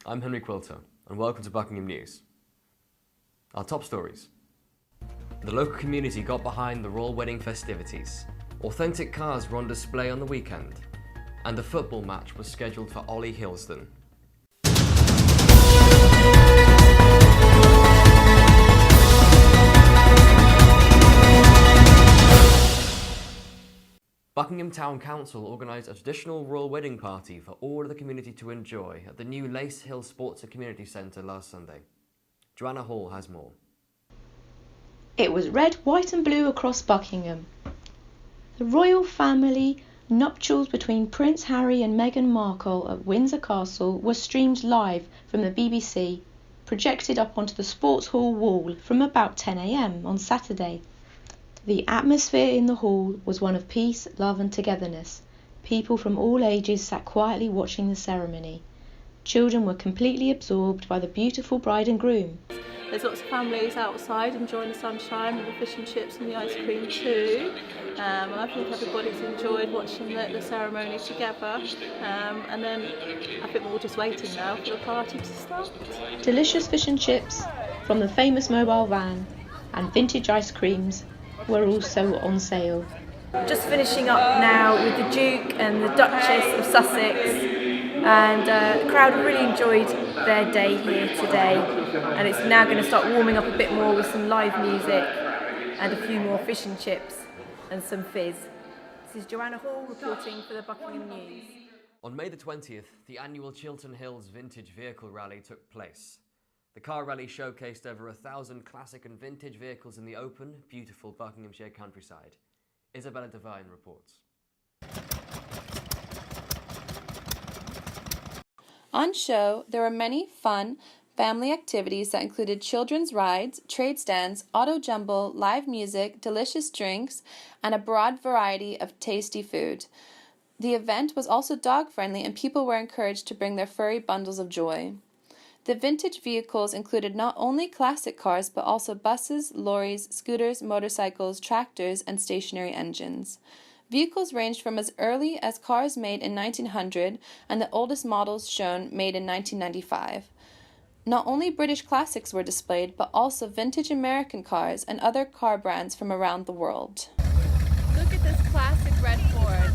I'm Henry Quilter, and welcome to Buckingham News. Our top stories. The local community got behind the royal wedding festivities. Authentic cars were on display on the weekend. And the football match was scheduled for Ollie Hillston. Buckingham Town Council organised a traditional royal wedding party for all of the community to enjoy at the new Lace Hill Sports and Community Centre last Sunday. Joanna Hall has more. It was red, white and blue across Buckingham. The royal family nuptials between Prince Harry and Meghan Markle at Windsor Castle were streamed live from the BBC, projected up onto the sports hall wall from about 10 a.m. on Saturday. The atmosphere in the hall was one of peace, love and togetherness. People from all ages sat quietly watching the ceremony. Children were completely absorbed by the beautiful bride and groom. There's lots of families outside enjoying the sunshine and the fish and chips and the ice cream too. And I think everybody's enjoyed watching the ceremony together. And then I think we're all just waiting now for the party to start. Delicious fish and chips from the famous mobile van and vintage ice creams were also on sale. Just finishing up now with the Duke and the Duchess of Sussex, and the crowd really enjoyed their day here today, and it's now going to start warming up a bit more with some live music and a few more fish and chips and some fizz. This is Joanna Hall reporting for the Buckingham News. On May the 20th, the annual Chiltern Hills Vintage Vehicle Rally took place. The car rally showcased over 1,000 classic and vintage vehicles in the open, beautiful Buckinghamshire countryside. Isabella Devine reports. On show, there were many fun family activities that included children's rides, trade stands, auto jumble, live music, delicious drinks, and a broad variety of tasty food. The event was also dog-friendly, and people were encouraged to bring their furry bundles of joy. The vintage vehicles included not only classic cars, but also buses, lorries, scooters, motorcycles, tractors, and stationary engines. Vehicles ranged from as early as cars made in 1900 and the oldest models shown made in 1995. Not only British classics were displayed, but also vintage American cars and other car brands from around the world. Look at this classic red Ford.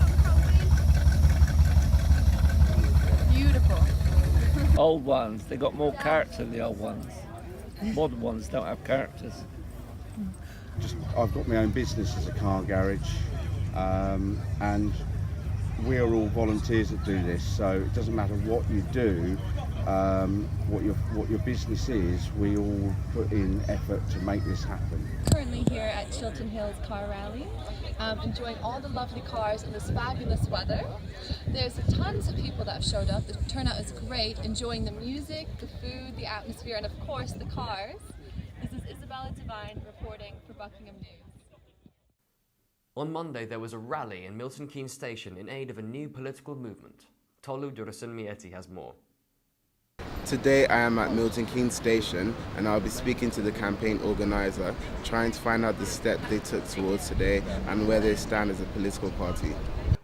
Beautiful. Old ones, they got more character than the old ones. Modern ones don't have characters. I've got my own business as a car garage, and we're all volunteers that do this, so it doesn't matter what you do, what your business is, we all put in effort to make this happen. Currently here at Chiltern Hills Car Rally, enjoying all the lovely cars in this fabulous weather. There's tons of people that have showed up. The turnout is great, enjoying the music, the food, the atmosphere, and of course the cars. This is Isabella Devine reporting for Buckingham News. On Monday, there was a rally in Milton Keynes Station in aid of a new political movement. Tolu Durasun Mieti has more. Today I am at Milton Keynes Station, and I'll be speaking to the campaign organiser, trying to find out the step they took towards today and where they stand as a political party.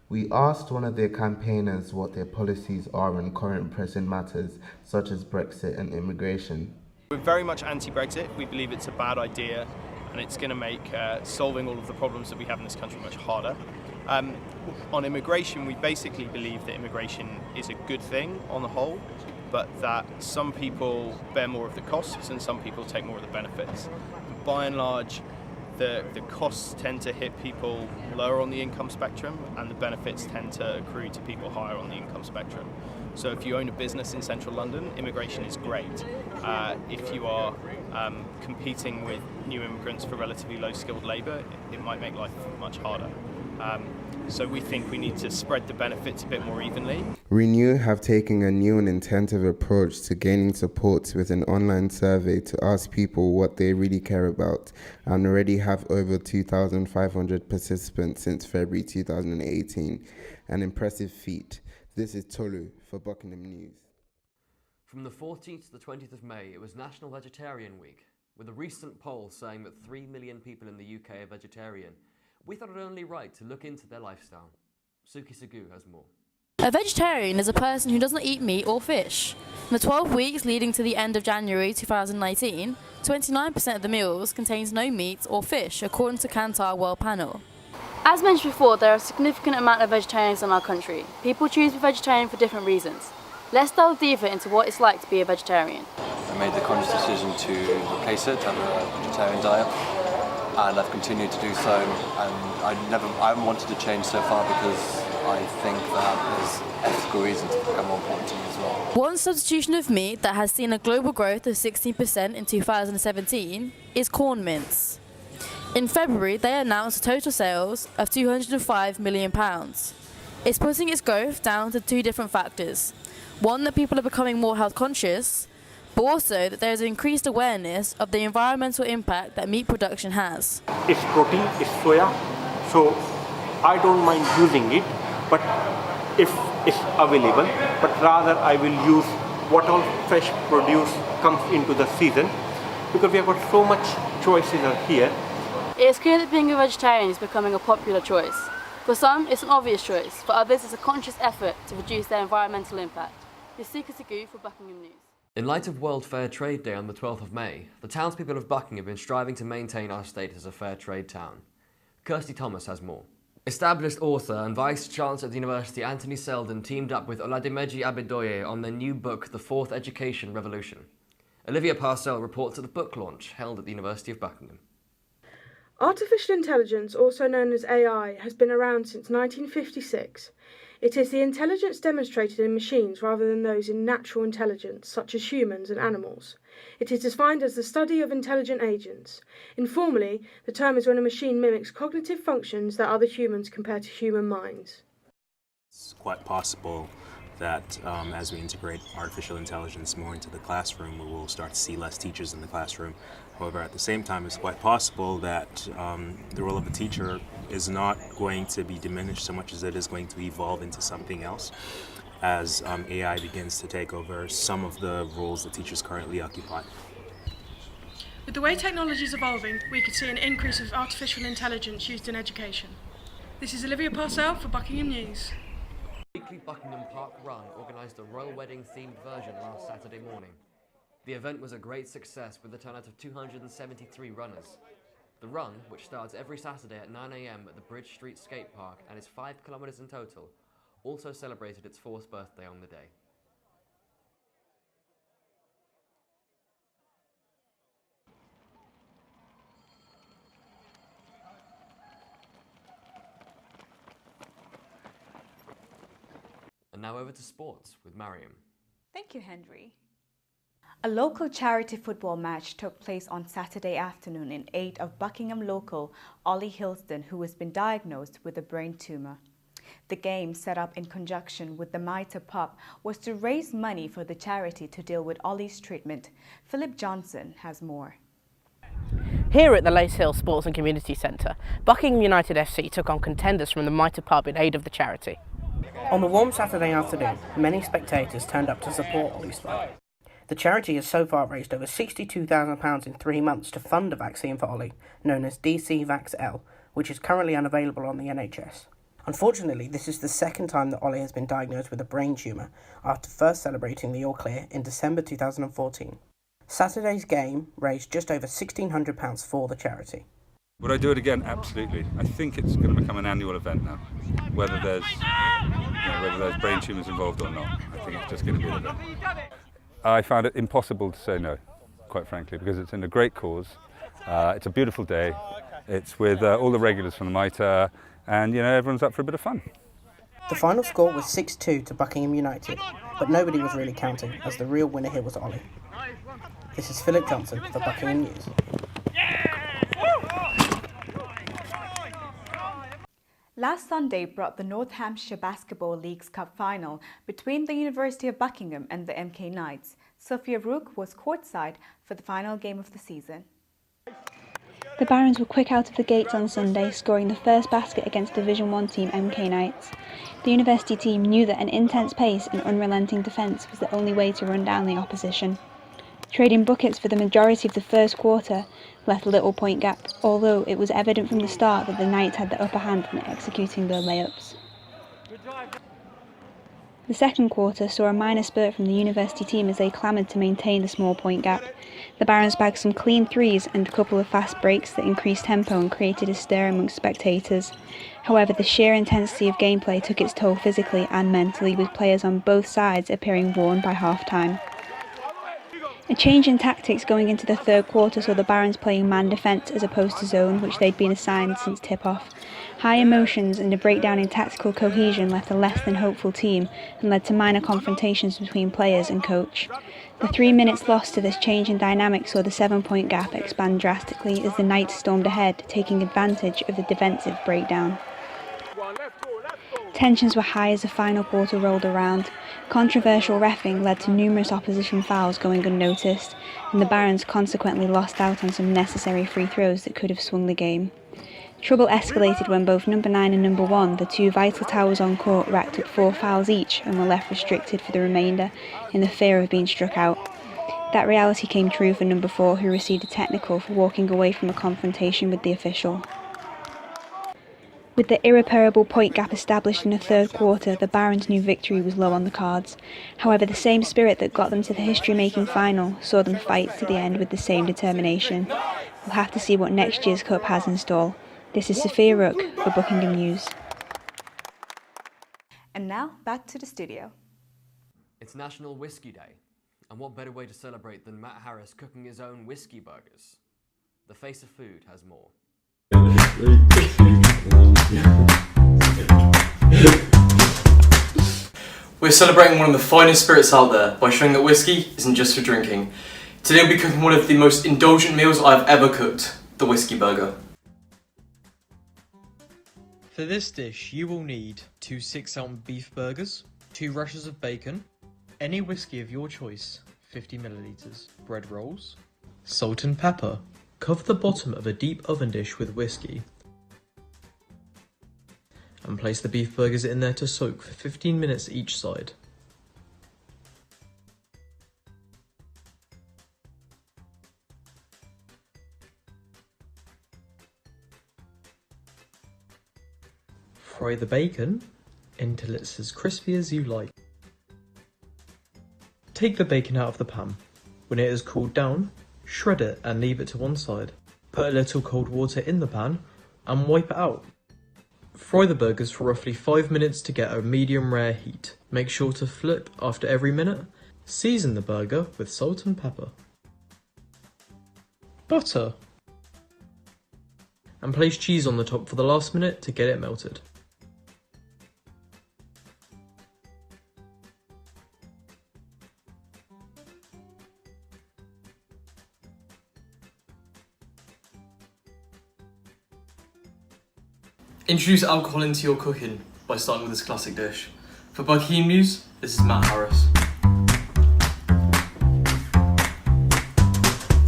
We asked one of their campaigners what their policies are on current pressing matters such as Brexit and immigration. We're very much anti-Brexit. We believe it's a bad idea and it's going to make solving all of the problems that we have in this country much harder. On immigration, we basically believe that immigration is a good thing on the whole, but that some people bear more of the costs and some people take more of the benefits. By and large, the costs tend to hit people lower on the income spectrum, and the benefits tend to accrue to people higher on the income spectrum. So if you own a business in central London, immigration is great. If you are competing with new immigrants for relatively low skilled labour, it might make life much harder. So we think we need to spread the benefits a bit more evenly. Renew have taken a new and intensive approach to gaining support with an online survey to ask people what they really care about, and already have over 2,500 participants since February 2018. An impressive feat. This is Tolu for Buckingham News. From the 14th to the 20th of May, it was National Vegetarian Week, with a recent poll saying that 3 million people in the UK are vegetarian. We thought it only right to look into their lifestyle. Suki Sagu has more. A vegetarian is a person who does not eat meat or fish. In the 12 weeks leading to the end of January 2019, 29% of the meals contains no meat or fish, according to Kantar World Panel. As mentioned before, there are a significant amount of vegetarians in our country. People choose to be vegetarian for different reasons. Let's delve deeper into what it's like to be a vegetarian. I made the conscious decision to replace it, to have a vegetarian diet, and I've continued to do so. And I haven't wanted to change so far because I think that there's ethical reasons to become more important to me as well. One substitution of meat that has seen a global growth of 16% in 2017 is corn mince. In February, they announced total sales of £205 million. It's putting its growth down to two different factors. One, that people are becoming more health conscious, but also that there is increased awareness of the environmental impact that meat production has. It's protein, it's soya, so I don't mind using it, but if it's available, but rather I will use what all fresh produce comes into the season, because we have got so much choices here. It is clear that being a vegetarian is becoming a popular choice. For some, it's an obvious choice. For others, it's a conscious effort to reduce their environmental impact. This is Sika Sagu for Buckingham News. In light of World Fair Trade Day on the 12th of May, the townspeople of Buckingham have been striving to maintain our status as a fair trade town. Kirsty Thomas has more. Established author and Vice-Chancellor of the University Anthony Selden teamed up with Oladimeji Adedoye on their new book, The Fourth Education Revolution. Olivia Parcell reports at the book launch held at the University of Buckingham. Artificial intelligence, also known as AI, has been around since 1956. It is the intelligence demonstrated in machines rather than those in natural intelligence, such as humans and animals. It is defined as the study of intelligent agents. Informally, the term is when a machine mimics cognitive functions that other humans compare to human minds. It's quite possible that as we integrate artificial intelligence more into the classroom, we will start to see less teachers in the classroom. However, at the same time, it's quite possible that the role of the teacher is not going to be diminished so much as it is going to evolve into something else as AI begins to take over some of the roles that teachers currently occupy. With the way technology is evolving, we could see an increase of artificial intelligence used in education. This is Olivia Parcell for Buckingham News. The weekly Buckingham Park Run organised a royal wedding-themed version last Saturday morning. The event was a great success with a turnout of 273 runners. The run, which starts every Saturday at 9 AM at the Bridge Street Skate Park and is 5 kilometres in total, also celebrated its 4th birthday on the day. And now over to sports with Mariam. Thank you, Henry. A local charity football match took place on Saturday afternoon in aid of Buckingham local Ollie Hilsden, who has been diagnosed with a brain tumour. The game, set up in conjunction with the Mitre Pub, was to raise money for the charity to deal with Ollie's treatment. Philip Johnson has more. Here at the Lace Hill Sports and Community Centre, Buckingham United FC took on contenders from the Mitre Pub in aid of the charity. On the warm Saturday afternoon, many spectators turned up to support Ollie's fight. The charity has so far raised over £62,000 in 3 months to fund a vaccine for Ollie, known as DC Vax-L, which is currently unavailable on the NHS. Unfortunately, this is the second time that Ollie has been diagnosed with a brain tumour, after first celebrating the all clear in December 2014. Saturday's game raised just over £1,600 for the charity. Would I do it again? Absolutely. I think it's going to become an annual event now, whether there's brain tumours involved or not. I think it's just going to be an event. I found it impossible to say no, quite frankly, because it's in a great cause. It's a beautiful day. It's with all the regulars from the Mitre, and everyone's up for a bit of fun. The final score was 6-2 to Buckingham United, but nobody was really counting, as the real winner here was Ollie. This is Philip Johnson for Buckingham News. Last Sunday brought the North Hampshire Basketball League's Cup final between the University of Buckingham and the MK Knights. Sophia Rook was courtside for the final game of the season. The Barons were quick out of the gates on Sunday, scoring the first basket against Division 1 team MK Knights. The university team knew that an intense pace and unrelenting defence was the only way to run down the opposition. Trading buckets for the majority of the first quarter left little point gap, although it was evident from the start that the Knights had the upper hand in executing their layups. The second quarter saw a minor spurt from the university team as they clamoured to maintain the small point gap. The Barons bagged some clean threes and a couple of fast breaks that increased tempo and created a stir amongst spectators. However, the sheer intensity of gameplay took its toll physically and mentally, with players on both sides appearing worn by half-time. A change in tactics going into the third quarter saw the Barons playing man defence as opposed to zone, which they'd been assigned since tip-off. High emotions and a breakdown in tactical cohesion left a less than hopeful team and led to minor confrontations between players and coach. The 3 minutes lost to this change in dynamic saw the 7-point gap expand drastically as the Knights stormed ahead, taking advantage of the defensive breakdown. Tensions were high as the final quarter rolled around. Controversial reffing led to numerous opposition fouls going unnoticed, and the Barons consequently lost out on some necessary free throws that could have swung the game. Trouble escalated when both number 9 and number 1, the two vital towers on court, racked up 4 fouls each and were left restricted for the remainder in the fear of being struck out. That reality came true for number 4, who received a technical for walking away from a confrontation with the official. With the irreparable point gap established in the third quarter, the Barons knew victory was low on the cards. However, the same spirit that got them to the history-making final saw them fight to the end with the same determination. We'll have to see what next year's Cup has in store. This is Sophia Rook for Buckingham News. And now, back to the studio. It's National Whiskey Day, and what better way to celebrate than Matt Harris cooking his own whiskey burgers? The face of food has more. We're celebrating one of the finest spirits out there by showing that whiskey isn't just for drinking. Today we'll be cooking one of the most indulgent meals I've ever cooked, the whiskey burger. For this dish you will need 2 6-ounce beef burgers, 2 rashers of bacon, any whiskey of your choice, 50 millilitres, bread rolls, salt and pepper. Cover the bottom of a deep oven dish with whiskey and place the beef burgers in there to soak for 15 minutes each side. Fry the bacon until it's as crispy as you like. Take the bacon out of the pan. When it has cooled down, shred it and leave it to one side. Put a little cold water in the pan and wipe it out. Fry the burgers for roughly 5 minutes to get a medium rare heat. Make sure to flip after every minute. Season the burger with salt and pepper. Butter. And place cheese on the top for the last minute to get it melted. Introduce alcohol into your cooking by starting with this classic dish. For Buckingham News, this is Matt Harris.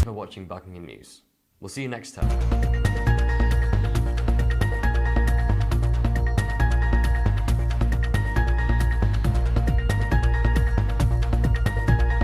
For watching Buckingham News. We'll see you next time.